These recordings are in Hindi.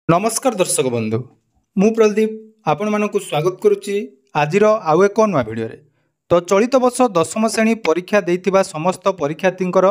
नमस्कार दर्शक बंधु मु प्रदीप आपण मानक स्वागत करुच्ची आजिर आउ एक नुआ भिडियो तो चलित वर्ष दशम श्रेणी परीक्षा देइथिबा समस्त परीक्षार्थींकर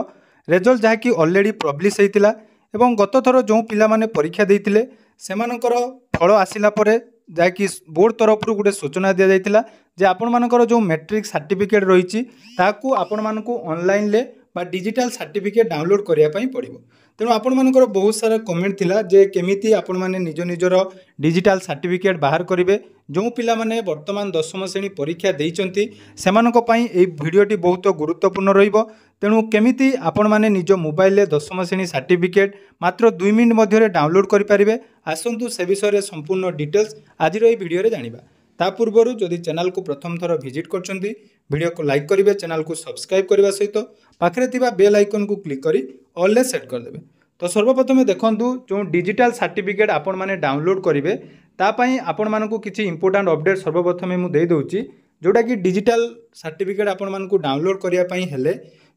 रेजल्ट जहाँकि ऑलरेडी पब्लिश होइतिला एवं गत थर जो पिला माने परीक्षा देइथिले सेमानकर फल आसिला परे जहाँकि बोर्ड तरफ गोटे सूचना दि जाइतिला जे आपण मानकर जो मैट्रिक सर्टिफिकेट रही ताकू आपण मानकू ऑनलाइन ले बा डिजिटल सर्टिफिकेट डाउनलोड करिया पई पड़िबो। तेणु आपण मानकर बहुत सारा कमेंट थिला जे केमिति आपण माने निज निजर डिजिटल सर्टिफिकेट बाहर करिवे जो पिला माने वर्तमान दशम श्रेणी परीक्षा देइचंती सेमानक पई एई भिडियोटी बहुत गुरुत्वपूर्ण रहिबो। तेणु केमिति आपण माने निज मोबाइल ले दशम श्रेणी सर्टिफिकेट मात्र 2 मिनिट मध्य डाउनलोड करि परिबे। आसंतु से विषय रे संपूर्ण डिटेल्स आज रो एई भिडियो रे जानिबा। ता पूर्व जदि चैनल को प्रथम थर विजिट करछंती वीडियो को लाइक करेंगे, चैनल को सब्सक्राइब करने सहित पाखे थिबा बेल आइकन को क्लिक करी ऑल ले सेट करदेवे। तो सर्वप्रथम देखूँ जो डिजिटल सर्टिफिकेट आपण माने डाउनलोड करेंगे तापाई आपण मानकू किछि इंपोर्टेंट अपडेट सर्वप्रथम मुझे देदौची जोटा कि डिजिटल सर्टिफिकेट आपण मानकू डाउनलोड करिया पई हेले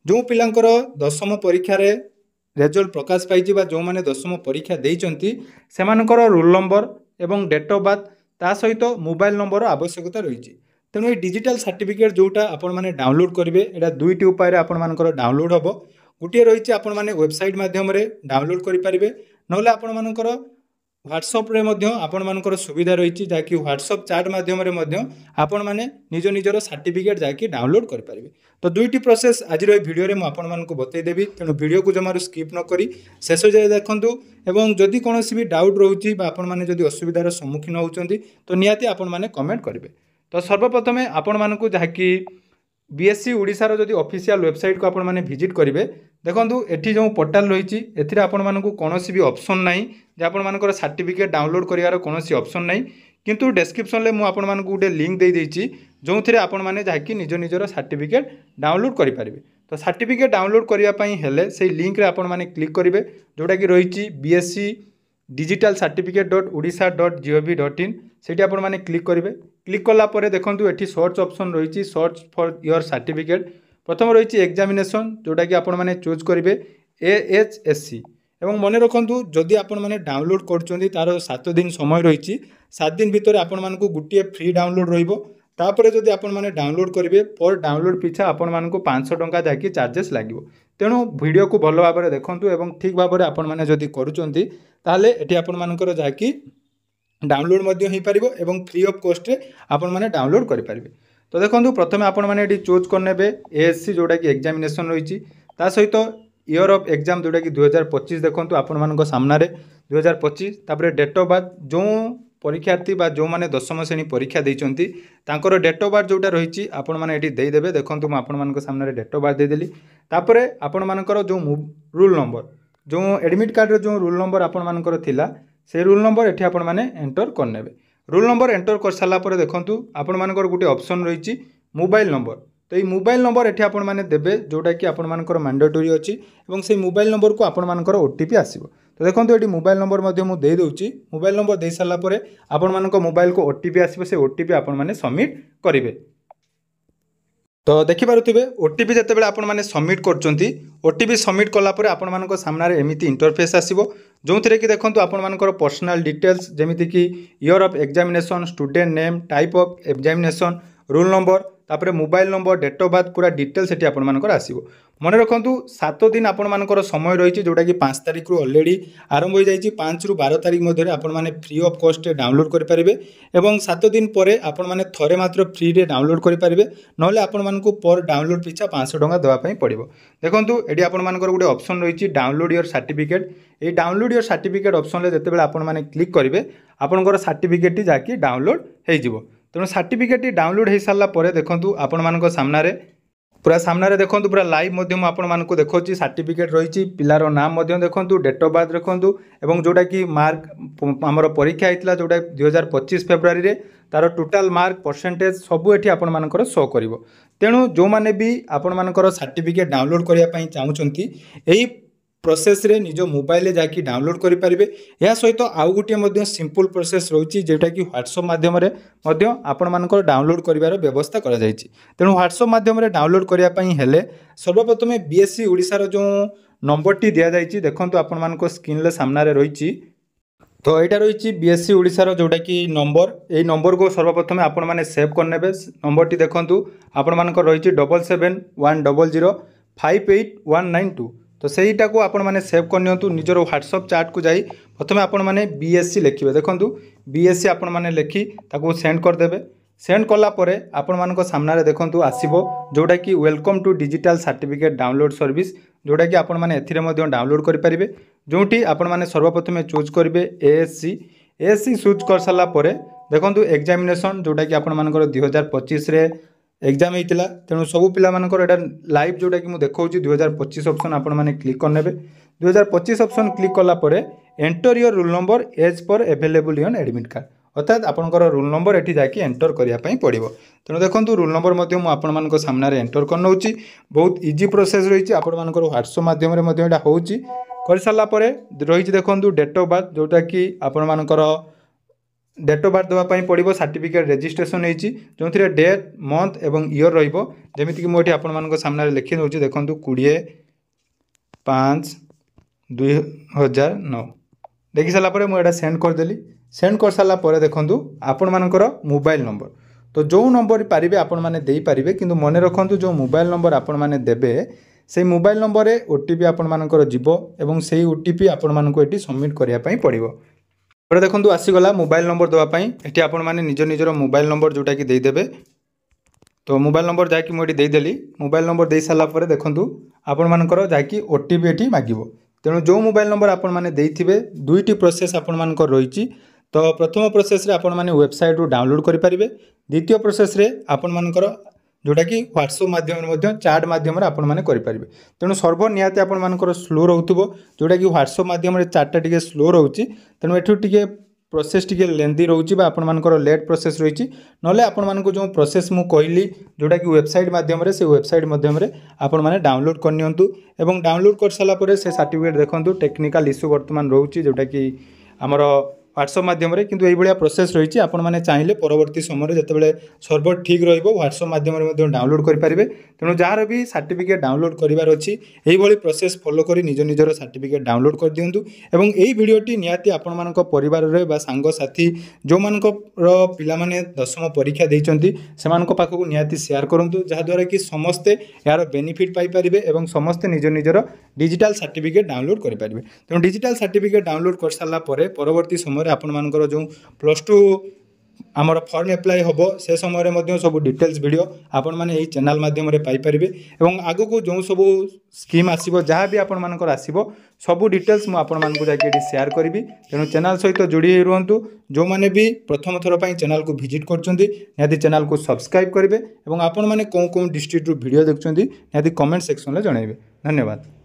जो पिलांकर दशम परीक्षा रे रिजल्ट प्रकाश पाइछि बा जो माने दशम परीक्षा देइचंती सेमानकर रोल नंबर एवं डेट ऑफ बर्थ ता सहित मोबाइल नंबर आवश्यकता रही। तेणु ये डिजिटल सर्टिफिकेट जोटा आपण माने डाउनलोड करेंगे एटा दुईटी उपाय आपण मानकर डाउनलोड हम। गोटे रही आपण माने वेबसाइट माध्यम डाउनलोड करेंगे ना आपण मानकर व्हाट्सएप रे मध्य आपण मानकर सुविधा रही जहाँकि व्हाट्सएप चैट माध्यम आपण माने निज निजर सर्टिफिकेट जाकि डाउनलोड करेंगे। तो दुईटी प्रोसेस आज भिडियो रे आपण मानक बतईदेवी। तेणु वीडियो को जमार स्किप न करी शेष जाए देखंतु एवं जदि कौन भी डाउट रोचे आपण माने जदि असुविधार सम्मुखीन होउचंती तो निहाती आपण माने कमेंट करेंगे। तो सर्वप्रथम आपण मानक जहाँकि बीएससी ओडिशार जदि ऑफिशियल वेबसाइट को आपण माने विजिट करेंगे देखंतु एठी जो पोर्टाल रही एथिरे आपण मानकू कोनोसी भी ऑप्शन नाही जे आपण मानकर सर्टिफिकेट डाउनलोड करियार कोनोसी ऑप्शन नाही किंतु डिस्क्रिप्शन ले मु आपण मानकू गोटे लिंक दे देइची जोथिरे आपण माने जाकि निज निजर सर्टिफिकेट डाउनलोड करि परिबे। तो सर्टिफिकेट डाउनलोड करिया पई हेले से लिंक रे आपण माने क्लिक करिवे जोटा कि रही बीएससी डिजिटल certificate.odisha.gov.in सेठी आपण माने क्लिक करेंगे। क्लिक कला परे देखंतु एठी सर्च ऑप्शन रही सर्च फॉर योर सर्टिफिकेट प्रथम रही एग्जामिनेशन जोटा कि आपण माने चूज करेंगे AHSC एवं मन रखु जदि आपण माने डाउनलोड कर तार 7 दिन समय रही 7 दिन भितर आपण मानकू गोटे फ्री डाउनलोड रहिबो। तापर जदि आपण माने डाउनलोड करेंगे पर डाउनलोड पिछा आपण मानकू 500 टंका जाकि चार्जेस लागिवो। तेणु वीडियो को भल भाव में देखंतु एवं ठीक भाव में आपण माने जदि करूचंती ताले एठी आपण मानकर जाकि डाउनलोड मध्य हो पारिबो एवं फ्री ऑफ कॉस्ट रे आपण माने डाउनलोड करि परिबे। तो देखंतु प्रथमे आपण माने एठी चूज करनेबे ASC जोटा कि एग्जामिनेशन रही ता सहित ईयर ऑफ एग्जाम जोटा कि 2025 देखंतु आपण मानक सामना रे 2025 तापर डेट ऑफ बर्थ जो परीक्षार्थी बा जो माने दशम श्रेणी परीक्षा देइचंती तांकर डेट ऑफ बर्थ जोटा रही आपण माने एठी देई देबे। देखंतु म आपण मानक सामना रे डेट ऑफ बर्थ दे देली तापर आपण मानकर जो रूल नंबर जो एडमिट कार्ड रे जो रूल नंबर आपण मानकर थिला से रूल नंबर एठी आपण माने एंटर करनेबे। रूल नंबर एंटर कर साला परे देखंतु आपण मानकर गोटे ऑप्शन रही मोबाइल नंबर। तो ये मोबाइल नंबर एठी आपण माने देबे जोटा कि आपण मानकर मैंडेटरी अछि एवं से मोबाइल नंबर को आपण मानकर ओटीपी आसीबो। तो देखंतु एठी मोबाइल नंबर मध्ये मु दे दोउची मोबाइल नंबर दे साला परे आपण मानक मोबाइल को ओटीपी आसीबो से ओटीपी आपण माने सबमिट करिवे। तो देखि पारुथिबे ओटीपी जेतेबेले आपण माने सबमिट करचंती ओटीपी सबमिट कला परे आपण मानक सामना रे एमिति इंटरफेस आसीबो जोंथिरे कि देखंतु आपण मानकर पर्सनल डिटेल्स जेमिति कि year of examination student name type of examination roll number तापर mobile number date of birth पूरा डिटेल्स एटी आपण मानकर आसीबो। मन रखंतु 7 दिन आपण मानकर समय रही जोटा कि 5 तारिख रु ऑलरेडी आरंभ हो जाइछि 5 रु 12 तारिख मध्य आपण माने फ्री ऑफ कॉस्ट डाउनलोड करि परिबे एवं 7 दिन परे आपण माने थरे मात्र फ्री रे डाउनलोड करि परिबे नले आपण मानकू पर डाउनलोड पिछा 500 टंका देवा पई पड़िबो। देखंतु एडी आपण मानकर गोटे ऑप्शन रही download your certificate A download your certificate option ले जेतेबेले आपण माने क्लिक करिवे आपनकर सर्टिफिकेट टी जाकी डाउनलोड हेइ जिवो। तेणु सर्टिफिकेट डाउनलोड हो सारा पर देखूँ आपण मान सामना पूरा सामना देखूँ पूरा लाइव आपण मानक देखा सर्टिफिकेट रही पिलार नाम देखूँ डेट ऑफ बर्थ देखूँ एवं जोटा कि मार्क आमर परीक्षा होता जोटा 2025 फेब्रुआरी रे तार टोटाल मार्क परसेंटेज सबू ये आपण मानकर शो कर। तेणु जो मैंने भी आपण मानकर सर्टिफिकेट डाउनलोड करने चाहूँगी यही प्रोसेस रे निज मोबाइल जाकि डाउनलोड करि परिबे। या सहित आउ गोटे सिंपल प्रोसेस रही जोटा कि व्हाट्सएप माध्यम आपण मानकर डाउनलोड करिवार व्यवस्था करा जायछि। तेणु व्हाट्सएप माध्यम डाउनलोड करिया पई हेले सर्वप्रथम बीएससी ओडिशार जो नंबर टी दिया जायछि देखंतु आपण मानको स्क्रीन ले सामना रे रही तो यहाँ रही बीएससी ओडिशार जोटा कि नंबर यही नंबर को सर्वप्रथम आपण मैंने सेव करने नंबर टी देखूँ आपण मान रही 7710058192 तो सहीटा को आपण मैंने सेव करनी निजर व्हाट्सअप चैट को जाई प्रथम आपण मैंने बीएससी लिखे देखूँ बीएससी आपण मैंने लिखि ताको सेंड करदे सेंड कलापर आपण मान सामने देखूँ आसो जोटा कि welcome to digital certificate download service जोटा कि आपण मैंने एथिरे डाउनलोड करेंगे जोटी आपण मैंने सर्वप्रथम चूज करेंगे एएससी चूज कर सारापर देखूँ एग्जामिनेशन जोटा कि आपण मानकर 2025 एग्जाम होता तेणु सबू पिला मानकर एटा लाइव जोटा कि मुझे देखा 2025 ऑप्शन आपण मैंने क्लिक करने 2025 ऑप्शन क्लिक कलापर enter your roll number as per available in admit card अर्थात आपंकर रोल नंबर एटी जाकि एंटर करने पड़ो तेणु देखो रोल नंबर आपण सामने एंटर कर बहुत इजी प्रोसेस रही आपण व्हाट्सअप मध्यम हो कर सारापर रही देखो डेट ऑफ बर्थ जोटा कि आपण मानकर डेट ऑफ बर्थ देवाई पड़ो सर्टिफिकेट रजिस्ट्रेशन होती जो थे डेट मंथ एवं ईयर रमितिक मुझे आपण सामने लिखि दूसरी देखो 20/5/2009 देखी सारापर मुझे सेंड करदेली सेंड कर सारापर देखो आपण मानकर मोबाइल नंबर तो जो नंबर पारे आपण मैंने देपारे कि मन रखु जो मोबाइल नंबर आपण मैंने देवे से मोबाइल नंबर रे ओटीपी आपण मानकर जीवो एवं से ओटीपी आपण मानको एटी सबमिट करने पड़ो पर देखो आसीगला मोबाइल नंबर देवाई ये आपण मैंने निज निजर मोबाइल नंबर जोटा कि देदेवे तो मोबाइल नंबर जाकि मुझे देदेली मोबाइल नंबर दे सारापर देखो आपण मानकर जाकि ओटीपी एटी मागिबो तेणु जो मोबाइल नंबर आपण मैंने देइथिबे दुईटी प्रोसेस आपण मानकर रही तो प्रथम प्रोसेस रे आपण माने वेबसाइट रू डाउनलोड करि परिबे द्वितीय प्रोसेस रे आपण मानकर जोटा कि व्हाट्सअप माध्यम चैट माध्यम आपण माने करि परिबे तेणु सर्वर निहाती आपण मानकर स्लो रहउथबो जोटा कि व्हाट्सअप माध्यम रे चैटटा टिके स्लो रहउची तेणु एठु टिके प्रोसेस टिके लेंदी रहउची बा आपण मानकर लेट प्रोसेस रहिची नले आपण मानको जो प्रोसेस मु कहली जोटा कि वेबसाइट माध्यम रे से वेबसाइट माध्यम रे आपण माने डाउनलोड करनियंतु एवं डाउनलोड कर साला परे से सर्टिफिकेट देखंतु टेक्निकल इश्यू वर्तमान रहउची जोटा कि हमर व्हाट्सअप माध्यम किंतु यही भाया प्रोसेस रही आपण मैंने चाहिए परवर्ती समय जिते सर्वर ठीक व्हाट्सअप माध्यम डाउनलोड करेंगे तेणु जार भी सर्टिफिकेट डाउनलोड करार अच्छी यही प्रोसेस फॉलो कर निज निजर सर्टिफिकेट डाउनलोड कर दिंतु एवं यही भिडियोटी निहाती आपण मान परिवार में सांगसाथी जो मान पाने दशम परीक्षा देती से पाखक निहाती शेयर करूँ जहाद्वारा कि समस्ते यार बेनिफिट पाइपर और समस्ते निज निजर डिजिटल सर्टिफिकेट डाउनलोड करेंगे तेणु डिजिटल सर्टिफिकेट डाउनलोड कर सारापर परवर्ती समय आपण मानकर जो +2 आमर फॉर्म एप्लाई हम से समय सब डिटेल्स वीडियो आपण माने यही चैनल माध्यम पाई परिबे एवं आगो को जो सब स्कीम आसीबो जहाँ भी आपण मानकर आसीबो सब डिटेल्स मु आपण मानकु जाके शेयर करी तेणु चैनल सहित जोड़ी रुहतु जो माने भी प्रथम थर पर चैनल को विजिट करछंती निहाती चैनल को सब्सक्राइब करेंगे और आपण माने कौन डिस्ट्रिक्ट वीडियो देखछंती निहाती कमेंट सेक्शन में जनइबे। धन्यवाद।